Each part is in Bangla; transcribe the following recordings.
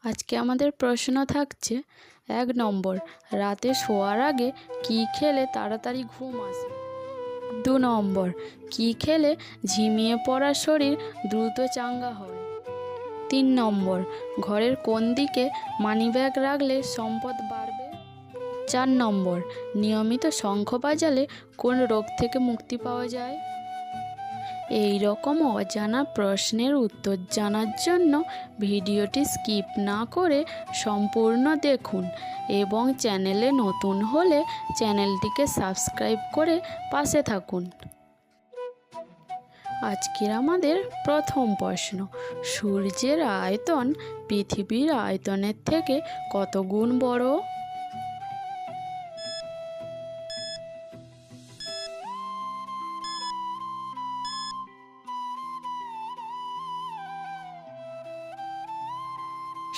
আজকে আমাদের প্রশ্ন থাকছে ১ নম্বর, রাতে শোয়ার আগে কি খেলে তাড়াতাড়ি ঘুম আসে? ২ নম্বর, কি খেলে ঝিমিয়ে পড়া শরীর দ্রুত চাঙ্গা হয়? ৩ নম্বর, ঘরের কোন দিকে মানিব্যাগ রাখলে সম্পদ বাড়বে? ৪ নম্বর, নিয়মিত শঙ্খ বাজালে কোন রোগ থেকে মুক্তি পাওয়া যায়? এই রকম অজানা প্রশ্নের উত্তর জানার জন্য ভিডিওটি স্কিপ না করে সম্পূর্ণ দেখুন এবং চ্যানেলে নতুন হলে চ্যানেলটিকে সাবস্ক্রাইব করে পাশে থাকুন। আজকের আমাদের প্রথম প্রশ্ন, সূর্যের আয়তন পৃথিবীর আয়তনের থেকে কত গুণ বড়?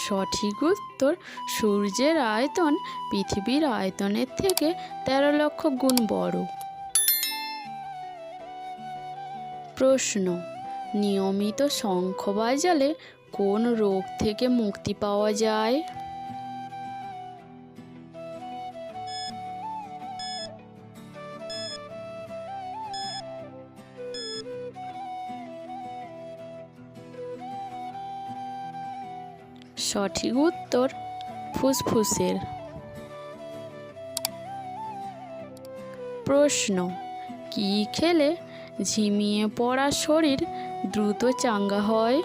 সঠিক উত্তর, সূর্যের আয়তন পৃথিবীর আয়তনের থেকে ১৩ লক্ষ গুণ বড়। প্রশ্ন, নিয়মিত শঙ্খ বাজালে কোন রোগ থেকে মুক্তি পাওয়া যায়? সঠিক উত্তর, ফুসফুসের। প্রশ্ন, কি খেলে ঝিমিয়ে পড়া শরীর দ্রুত চাঙ্গা হয়?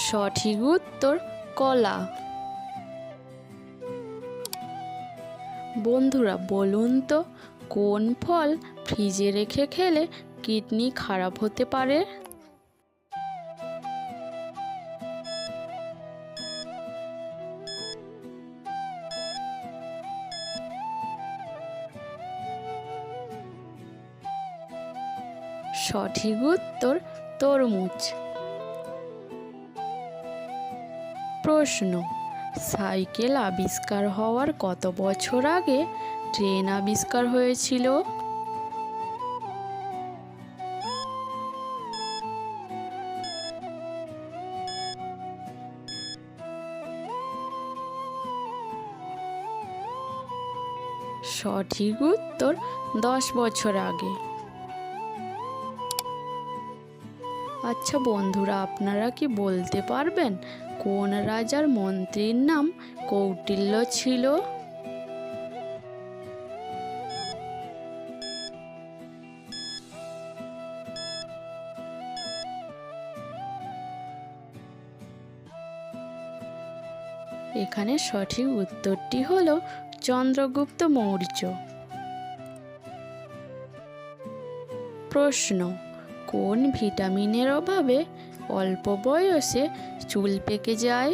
সঠিক উত্তর, কলা। বন্ধুরা বলুন তো, কোন ফল ফ্রিজে রেখে খেলে কিডনি খারাপ হতে পারে? সঠিক উত্তর, তরমুজ। প্রশ্ন, সাইকেল আবিষ্কার হওয়ার কত বছর আগে ট্রেন আবিষ্কার হয়েছিল? সঠিক উত্তর, ১০ বছর আগে। আচ্ছা বন্ধুরা, আপনারা কি বলতে পারবেন কোন রাজার মন্ত্রীর নাম কৌটিল্য ছিল? এখানে সঠিক উত্তরটি হল চন্দ্রগুপ্ত মৌর্য। প্রশ্ন, কোন ভিটামিনের অভাবে অল্প বয়সে চুল পেকে যায়?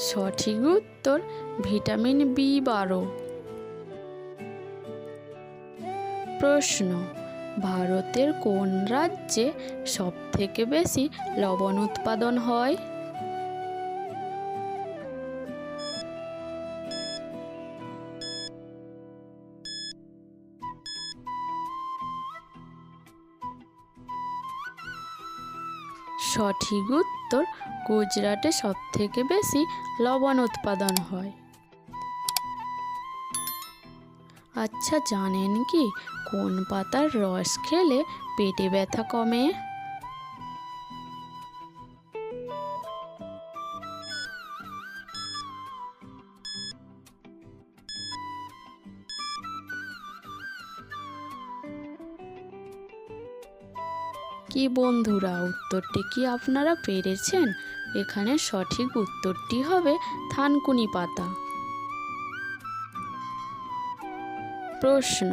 সঠিক উত্তর, ভিটামিন বি12। প্রশ্ন, ভারতের কোন রাজ্যে সবথেকে বেশি লবণ উৎপাদন হয়? সঠিক উত্তর, গুজরাটে সবথেকে বেশি লবণ উৎপাদন হয়। আচ্ছা জানেন কি, কোন পাতার রস খেলে পেটে ব্যথা কমে? কি বন্ধুরা, উত্তরটি কি আপনারা পেরেছেন? এখানে সঠিক উত্তরটি হবে থানকুনি পাতা। প্রশ্ন,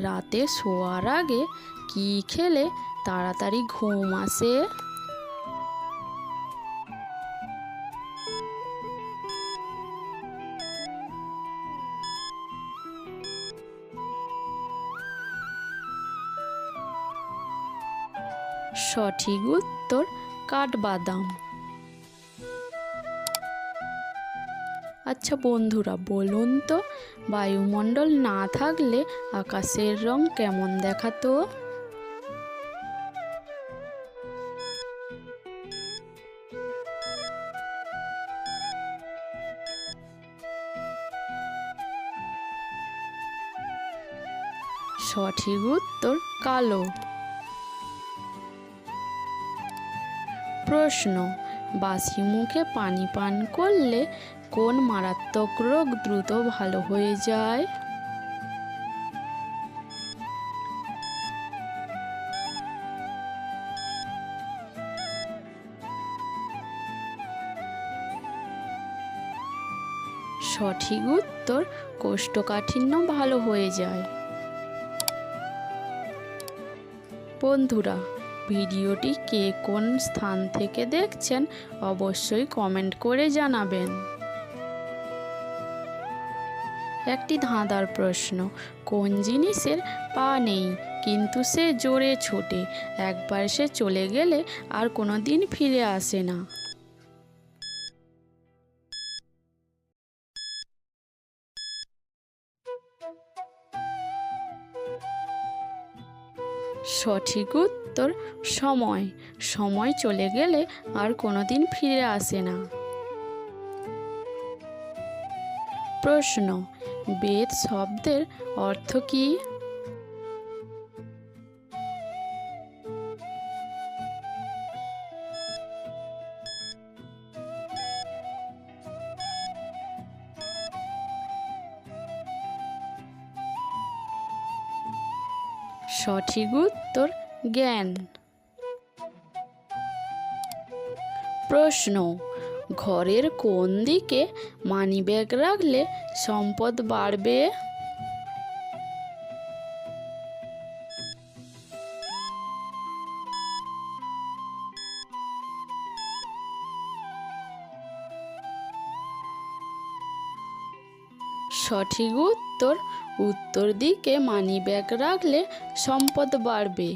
রাতে শোয়ার আগে কি খেলে তাড়াতাড়ি ঘুম আসে? সঠিক উত্তর কাঠবাদাম। আচ্ছা বন্ধুরা, বলুন তো, বায়ুমণ্ডল না থাকলে আকাশের রং কেমন দেখাতো? সঠিক উত্তর কালো। প্রশ্ন, বাসি মুখে পানি পান করলে কোন মারাত্মক রোগ দ্রুত ভালো হয়ে যায়? সঠিক উত্তর কোষ্ঠকাঠিন্য ভালো হয়ে যায়। বন্ধুরা, ভিডিওটি কে কোন স্থান থেকে দেখছেন অবশ্যই কমেন্ট করে জানাবেন। একটি ধাঁধার প্রশ্ন, কোন জিনিসের পা নেই কিন্তু সে জোরে ছোটে, একবার সে চলে গেলে আর কোনো দিন ফিরে আসে না? সঠিক উত্তর সময়। সময় চলে গেলে আর কোনোদিন ফিরে আসে না। প্রশ্ন, বেদ শব্দের অর্থ কী? সঠিক উত্তর জ্ঞান। প্রশ্ন, ঘরের কোন দিকে মানিব্যাগ রাখলে সম্পদ বাড়বে? সঠিক উত্তর উত্তর দিকে মানিব্যাগ রাখলে সম্পদ বাড়বে।